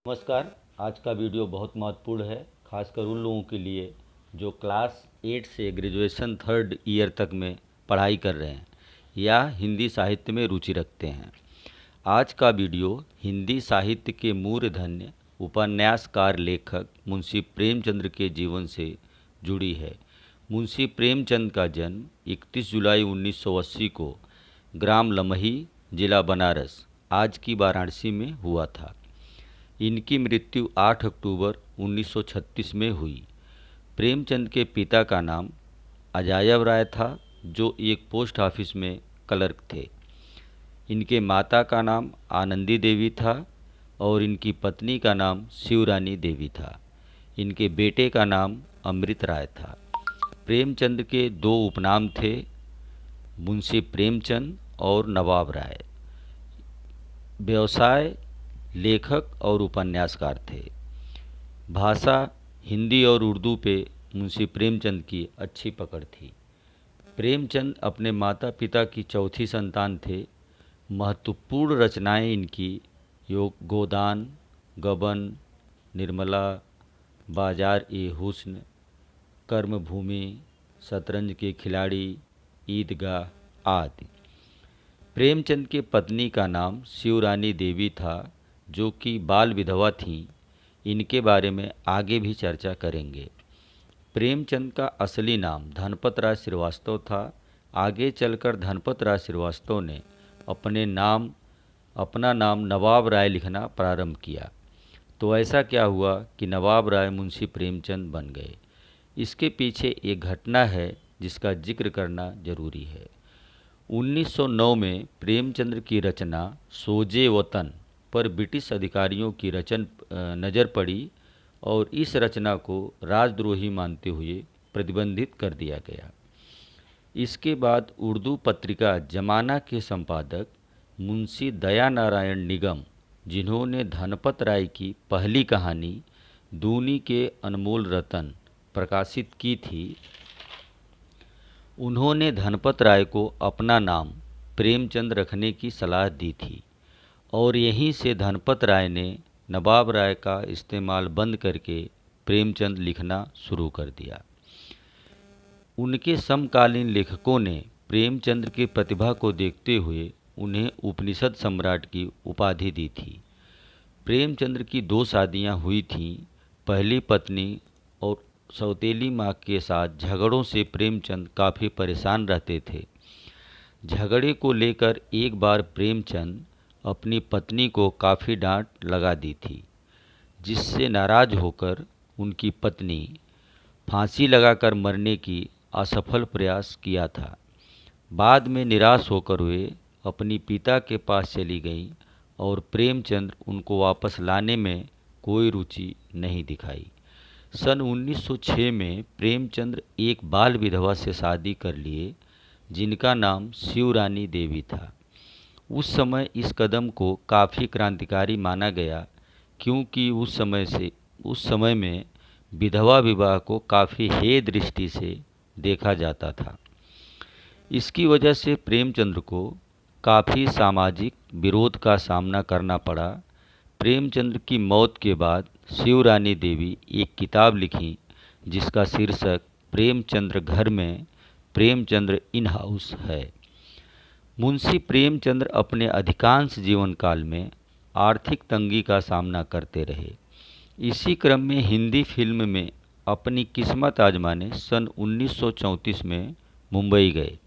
नमस्कार। आज का वीडियो बहुत महत्वपूर्ण है, खासकर उन लोगों के लिए जो क्लास 8 से ग्रेजुएशन 3rd ईयर तक में पढ़ाई कर रहे हैं या हिंदी साहित्य में रुचि रखते हैं। आज का वीडियो हिंदी साहित्य के मूर्धन्य उपन्यासकार लेखक मुंशी प्रेमचंद के जीवन से जुड़ी है। मुंशी प्रेमचंद का जन्म 31 जुलाई 1980 को ग्राम लमही, जिला बनारस, आज की वाराणसी में हुआ था। इनकी मृत्यु 8 अक्टूबर 1936 में हुई। प्रेमचंद के पिता का नाम अजायब राय था, जो एक पोस्ट ऑफिस में क्लर्क थे। इनके माता का नाम आनंदी देवी था और इनकी पत्नी का नाम शिवरानी देवी था। इनके बेटे का नाम अमृत राय था। प्रेमचंद के दो उपनाम थे, मुंशी प्रेमचंद और नवाब राय। व्यवसाय लेखक और उपन्यासकार थे। भाषा हिंदी और उर्दू पे मुंशी प्रेमचंद की अच्छी पकड़ थी। प्रेमचंद अपने माता पिता की चौथी संतान थे। महत्वपूर्ण रचनाएं इनकी गोदान, गबन, निर्मला, बाजार ए हुस्न, कर्मभूमि, शतरंज के खिलाड़ी, ईदगाह आदि। प्रेमचंद के पत्नी का नाम शिवरानी देवी था, जो कि बाल विधवा थीं। इनके बारे में आगे भी चर्चा करेंगे। प्रेमचंद का असली नाम धनपत राय श्रीवास्तव था। आगे चलकर धनपत राय श्रीवास्तव ने अपना नाम नवाब राय लिखना प्रारंभ किया। तो ऐसा क्या हुआ कि नवाब राय मुंशी प्रेमचंद बन गए। इसके पीछे एक घटना है जिसका जिक्र करना जरूरी है। 1909 में प्रेमचंद की रचना सोजे वतन पर ब्रिटिश अधिकारियों की नज़र पड़ी और इस रचना को राजद्रोही मानते हुए प्रतिबंधित कर दिया गया। इसके बाद उर्दू पत्रिका जमाना के संपादक मुंशी दया नारायण निगम, जिन्होंने धनपत राय की पहली कहानी दूनी के अनमोल रतन प्रकाशित की थी, उन्होंने धनपत राय को अपना नाम प्रेमचंद रखने की सलाह दी थी और यहीं से धनपत राय ने नवाब राय का इस्तेमाल बंद करके प्रेमचंद लिखना शुरू कर दिया। उनके समकालीन लेखकों ने प्रेमचंद की प्रतिभा को देखते हुए उन्हें उपनिषद सम्राट की उपाधि दी थी। प्रेमचंद की 2 शादियां हुई थीं। पहली पत्नी और सौतेली माँ के साथ झगड़ों से प्रेमचंद काफ़ी परेशान रहते थे। झगड़े को लेकर एक बार प्रेमचंद अपनी पत्नी को काफ़ी डांट लगा दी थी, जिससे नाराज होकर उनकी पत्नी फांसी लगाकर मरने की असफल प्रयास किया था। बाद में निराश होकर वे अपनी पिता के पास चली गईं और प्रेमचंद उनको वापस लाने में कोई रुचि नहीं दिखाई। सन 1906 में प्रेमचंद एक बाल विधवा से शादी कर लिए, जिनका नाम शिवरानी देवी था। उस समय इस कदम को काफ़ी क्रांतिकारी माना गया, क्योंकि उस समय में विधवा विवाह को काफ़ी हेय दृष्टि से देखा जाता था। इसकी वजह से प्रेमचंद को काफ़ी सामाजिक विरोध का सामना करना पड़ा। प्रेमचंद की मौत के बाद शिवरानी देवी एक किताब लिखी, जिसका शीर्षक प्रेमचंद घर में प्रेमचंद इन हाउस है। मुंशी प्रेमचंद अपने अधिकांश जीवन काल में आर्थिक तंगी का सामना करते रहे। इसी क्रम में हिंदी फिल्म में अपनी किस्मत आजमाने सन 1934 में मुंबई गए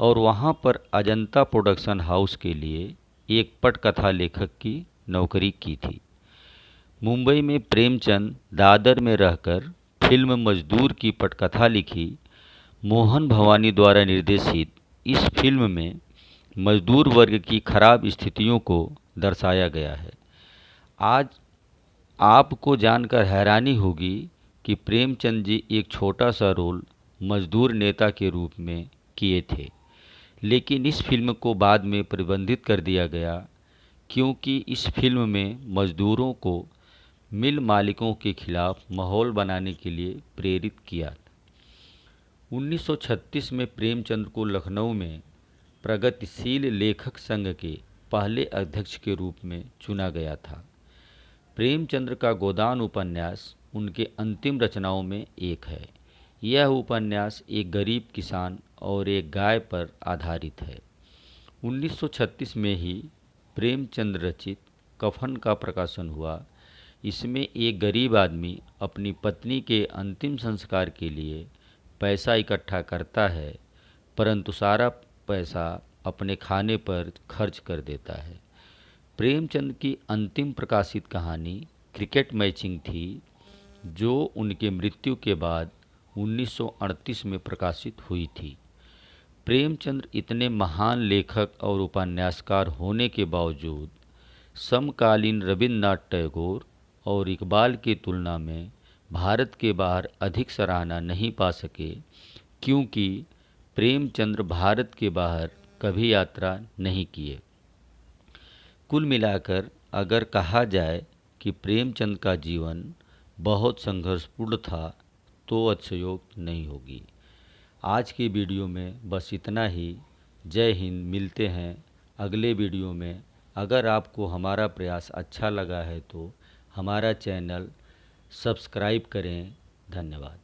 और वहां पर अजंता प्रोडक्शन हाउस के लिए एक पटकथा लेखक की नौकरी की थी। मुंबई में प्रेमचंद दादर में रहकर फिल्म मजदूर की पटकथा लिखी। मोहन भवानी द्वारा निर्देशित इस फिल्म में मजदूर वर्ग की खराब स्थितियों को दर्शाया गया है। आज आपको जानकर हैरानी होगी कि प्रेमचंद जी एक छोटा सा रोल मजदूर नेता के रूप में किए थे, लेकिन इस फिल्म को बाद में प्रतिबंधित कर दिया गया, क्योंकि इस फिल्म में मजदूरों को मिल मालिकों के खिलाफ माहौल बनाने के लिए प्रेरित किया। 1936 में प्रेमचंद को लखनऊ में प्रगतिशील लेखक संघ के पहले अध्यक्ष के रूप में चुना गया था। प्रेमचंद्र का गोदान उपन्यास उनके अंतिम रचनाओं में एक है। यह उपन्यास एक गरीब किसान और एक गाय पर आधारित है। 1936 में ही प्रेमचंद रचित कफन का प्रकाशन हुआ। इसमें एक गरीब आदमी अपनी पत्नी के अंतिम संस्कार के लिए पैसा इकट्ठा करता है, परंतु सारा पैसा अपने खाने पर खर्च कर देता है। प्रेमचंद की अंतिम प्रकाशित कहानी क्रिकेट मैचिंग थी, जो उनके मृत्यु के बाद 1938 में प्रकाशित हुई थी। प्रेमचंद इतने महान लेखक और उपन्यासकार होने के बावजूद समकालीन रविन्द्रनाथ टैगोर और इकबाल की तुलना में भारत के बाहर अधिक सराहना नहीं पा सके, क्योंकि प्रेमचंद भारत के बाहर कभी यात्रा नहीं किए। कुल मिलाकर अगर कहा जाए कि प्रेमचंद का जीवन बहुत संघर्षपूर्ण था, तो अतिशयोक्ति नहीं होगी। आज की वीडियो में बस इतना ही। जय हिंद। मिलते हैं अगले वीडियो में। अगर आपको हमारा प्रयास अच्छा लगा है तो हमारा चैनल सब्सक्राइब करें। धन्यवाद।